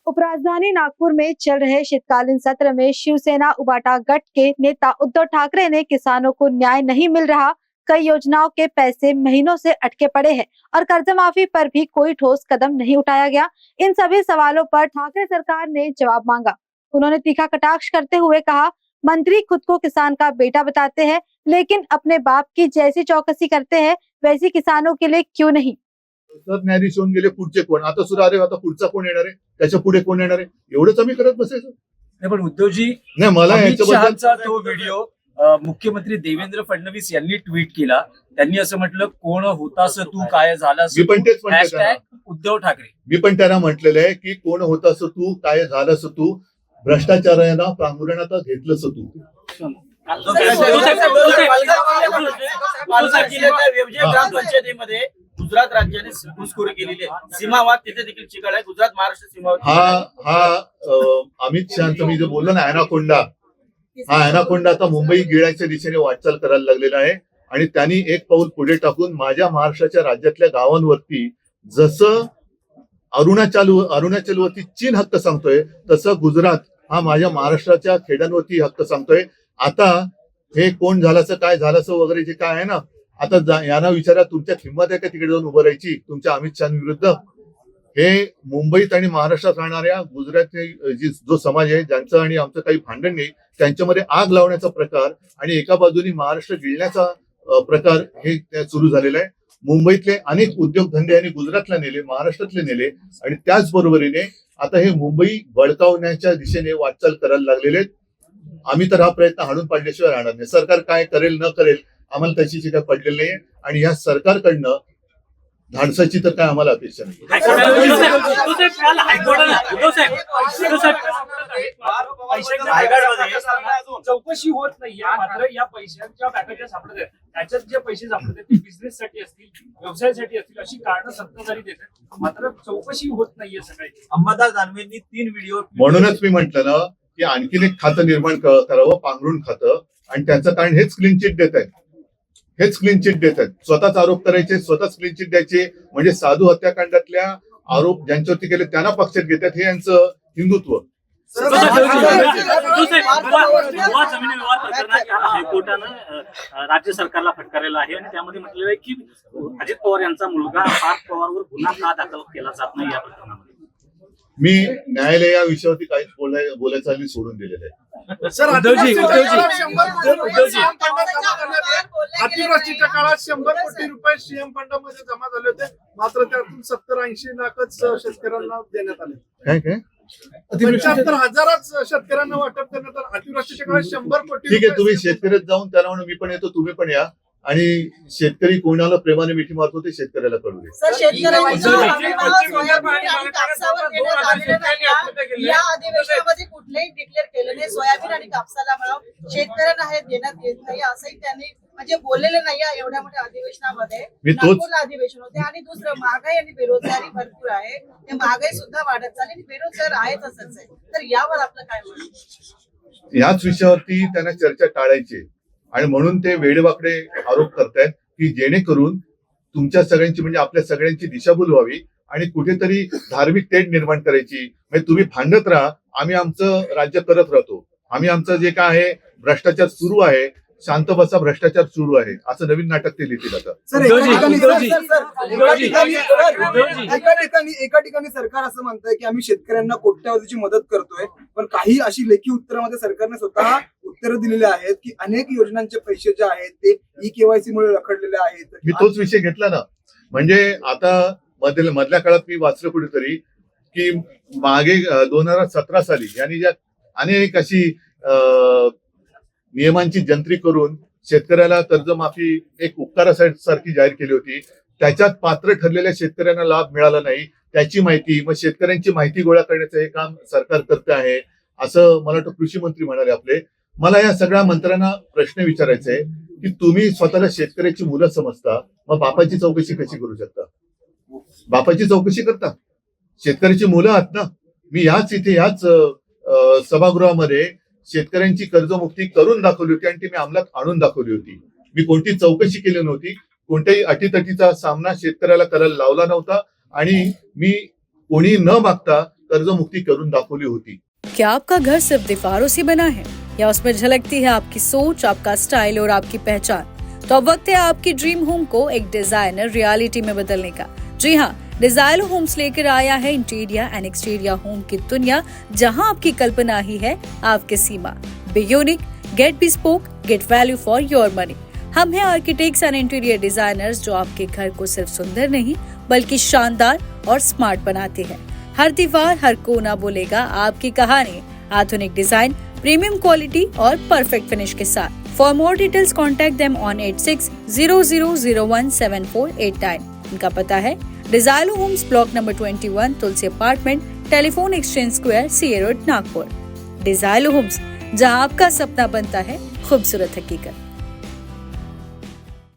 उपराजधानी नागपुर में चल रहे शीतकालीन सत्र में शिवसेना उबाटा गठ के नेता उद्धव ठाकरे ने किसानों को न्याय नहीं मिल रहा, कई योजनाओं के पैसे महीनों से अटके पड़े हैं और कर्ज माफी पर भी कोई ठोस कदम नहीं उठाया गया। इन सभी सवालों पर ठाकरे सरकार ने जवाब मांगा। उन्होंने तीखा कटाक्ष करते हुए कहा, मंत्री खुद को किसान का बेटा बताते हैं, लेकिन अपने बाप की जैसी चौकसी करते हैं वैसी किसानों के लिए क्यों नहीं। सरन्यायाधीश होऊन गेले, पुढचे कोण? आता सुद्धा अरे आता पुढचा कोण येणार आहे, त्याच्या पुढे कोण येणार आहे, एवढंच आम्ही करत बसायचं नाही. पण उद्धवजी, नाही मला अमित शहाचा तो व्हिडिओ मुख्यमंत्री देवेंद्र फडणवीस यांनी ट्विट केला. त्यांनी असं म्हटलं, कोण होतास तू, काय झालास मी पण तेच म्हणतो उद्धव ठाकरे. मी पण त्यांना म्हटलेलं आहे की कोण होतास तू, काय झालास तू, भ्रष्टाचारांना पांघरुणात घेतलंस तू. ग्रामपंचायतीमध्ये गुजरात राज्याने घुसखोरी केलेली आहे. सीमावाद तिथे देखील चिघाळ आहे. गुजरात महाराष्ट्र सीमावाद हा अमित शहाचं मी जे बोललो ना अॅनाकोंडा, हा अॅनाकोंडा आता मुंबई गिळायच्या दिशेने वाटचाल करायला लागलेला आहे आणि त्यांनी एक पाऊल पुढे टाकून माझ्या महाराष्ट्राच्या राज्यातल्या गावांवरती जसं अरुणाचलवरती चीन हक्क सांगतोय तसं गुजरात हा माझ्या महाराष्ट्राच्या खेड्यांवरती हक्क सांगतोय. आता हे कोण झाल्याचं काय झाल्याचं वगैरे जे काय आहे ना, आता यांना विचारा तुमच्या हिंमत आहे का तिकडे जाऊन उभं राहायची तुमच्या अमित शहा विरुद्ध. हे मुंबईत आणि महाराष्ट्रात राहणाऱ्या गुजरातचे जो समाज आहे ज्यांचं आणि आमचं काही भांडण नाही, त्यांच्यामध्ये आग लावण्याचा प्रकार आणि एका बाजूनी महाराष्ट्र गिळण्याचा प्रकार हे सुरू झालेला आहे. मुंबईतले अनेक उद्योगधंदे यांनी गुजरातला नेले, महाराष्ट्रातले नेले आणि त्याचबरोबरीने आता हे मुंबई बळकावण्याच्या दिशेने वाटचाल करायला लागलेले आहेत. आम्ही तर हा प्रयत्न हाणून पाडल्याशिवाय राहणार नाही. सरकार काय करेल न करेल आम्हाला त्याची काय पडलेली नाहीये आणि या सरकारकडनं धाडसाची तर काय आम्हाला अपेक्षा नाही. चौकशी होत नाहीये, मात्र या पैशांच्या पॅकेजेस सापडत आहेत, त्याच्यात जे पैसे सापडत आहेत ते बिझनेससाठी असतील, व्यवसायासाठी असतील अशी कारणं सत्ताधारी देतात, मात्र चौकशी होत नाहीये. सगळी अंबादास दानवेंनी 3 व्हिडिओ, म्हणूनच मी म्हटलं ना की आणखीन एक खातं निर्माण करावं, पांघरुण खातं, आणि त्याचं कारण हेच क्लीन चिट देत आहेत. हेच क्लीन चिट देत आहेत. स्वतःच आरोप करायचे, स्वतःच क्लीन चिट द्यायचे, म्हणजे साधू हत्याकांडातल्या आरोप ज्यांच्यावरती केले त्यांना पक्षात घेतात. हे यांचं हिंदुत्व. हायकोर्टानं राज्य सरकारला फटकारलेला आहे आणि त्यामध्ये म्हटलेलं आहे की अजित पवार यांचा मुलगा पार्थ पवारवर गुन्हा का दाखल केला जात नाही या प्रकरणामध्ये. मी न्यायालय या विषयावरती काहीच बोलायचं आणि सोडून दिलेलं आहे. अतिवृष्टीच्या काळात 100 कोटी रुपये सीएम फंडामध्ये जमा झाले होते, मात्र त्यातून 70-80 लाखच शेतकऱ्यांना देण्यात आले. काय 75,000च शेतकऱ्यांना वाटप करण्यात आलं. अतिवृष्टीच्या काळात 100 कोटी. ठीक आहे, तुम्ही शेतकऱ्यात जाऊन त्याला म्हणून मी पण येतो, तुम्ही पण या आणि शेतकरी कोणाला प्रेमाने मिठी मारतो ते शेतकऱ्याला कळू दे. या अधिवेशनामध्ये कुठलेही डिक्लेअर केलं नाही. सोयाबीन आणि कापसाला म्हणून शेतकऱ्यांना हे देण्यात येत नाही असंही त्यांनी म्हणजे बोललेले नाही. एवढ्या मोठ्या अधिवेशनामध्ये नागपूरला अधिवेशन होते. आणि दुसरं, महागाई आणि बेरोजगारी भरपूर आहे, ते महागाई सुद्धा वाढत चालली आणि बेरोजगार आहे तसंच आहे. तर यावर आपलं काय म्हणणं? याच विषयावरती त्यांना चर्चा टाळायची आणि म्हणून ते वेडेवाकडे आरोप करतायत की जेणेकरून तुमच्या सगळ्यांची म्हणजे आपल्या सगळ्यांची दिशाभूल व्हावी आणि कुठेतरी धार्मिक तेढ निर्माण करायची. म्हणजे तुम्ही भांडत राहा, आम्ही आमचं राज्य करत राहतो, आम्ही आमचं जे काय आहे भ्रष्टाचार सुरू आहे, शांत बसा भ्रष्टाचार सुरू आहे, असं नवीन नाटक ते लिहितील. आता एका ठिकाणी सरकार असं म्हणतंय की आम्ही शेतकऱ्यांना कोट्यावधीची मदत करतोय, पण काही अशी लेखी उत्तरामध्ये सरकारने स्वतः उत्तरं दिलेली आहेत की अनेक योजनांचे पैसे जे आहेत ते ई-केवायसी मुळे रखडलेले आहेत. मी तोच विषय घेतला ना. म्हणजे आता मधल्या काळात मी वाचलं कुठेतरी की मागे 2017 साली यांनी ज्या अनेक अशी नियमांची जंत्री करून शेतकऱ्याला कर्जमाफी एक उपकारासारखी जाहीर केली होती. त्याच्यात पात्र ठरलेल्या शेतकऱ्यांना लाभ मिळाला नाही, त्याची माहिती, मग शेतकऱ्यांची माहिती गोळा करण्याचं हे काम सरकार करते आहे असं मला वाटतं कृषी मंत्री म्हणाले आपले. मला या सगळ्या मंत्र्यांना प्रश्न विचारायचा आहे की तुम्ही स्वतःला शेतकऱ्याची मुलं समजता, मग बापाची चौकशी कशी करू शकता? बापाची चौकशी करता, शेतकऱ्याची मुलं आहात ना. मी याच सभागृहामध्ये शेतकऱ्यांची कर्जमुक्ती करून दाखवली होती आणि ती मी अंमलात आणून दाखवली होती. मी कोणती चौकशी केली नव्हती, कोणत्याही अटीतटीचा सामना शेतकऱ्याला करायला लावला नव्हता आणि मी कोणी न मागता कर्जमुक्ती करून दाखवली होती. क्या आपका घर सिर्फ दीवारों से बना है या उसमें झलकती है आपकी सोच, आपका स्टाइल और आपकी पहचान? तो अब वक्त है आपकी ड्रीम होम को एक डिजाइनर रियलिटी में बदलने का। जी हाँ, डिजाइलो होम्स लेकर आया है इंटीरियर एंड एक्सटीरियर होम की दुनिया, जहां आपकी कल्पना ही है आपकी सीमा। Be unique, get bespoke, get value for your money. हम हैं आर्किटेक्ट्स एंड इंटीरियर डिजाइनर्स जो आपके घर को सिर्फ सुंदर नहीं बल्कि शानदार और स्मार्ट बनाते हैं। हर दीवार, हर कोना बोलेगा आपकी कहानी। आधुनिक डिजाइन, प्रीमियम क्वालिटी और परफेक्ट फिनिश के साथ। For more details contact them on 8600017489। इनका पता है डिजाइलो homes, block number 21, Tulsi apartment, telephone exchange square, CA road, Nagpur. डिजाइलो होम्स, जहां आपका सपना बनता है खूबसूरत हकीकत।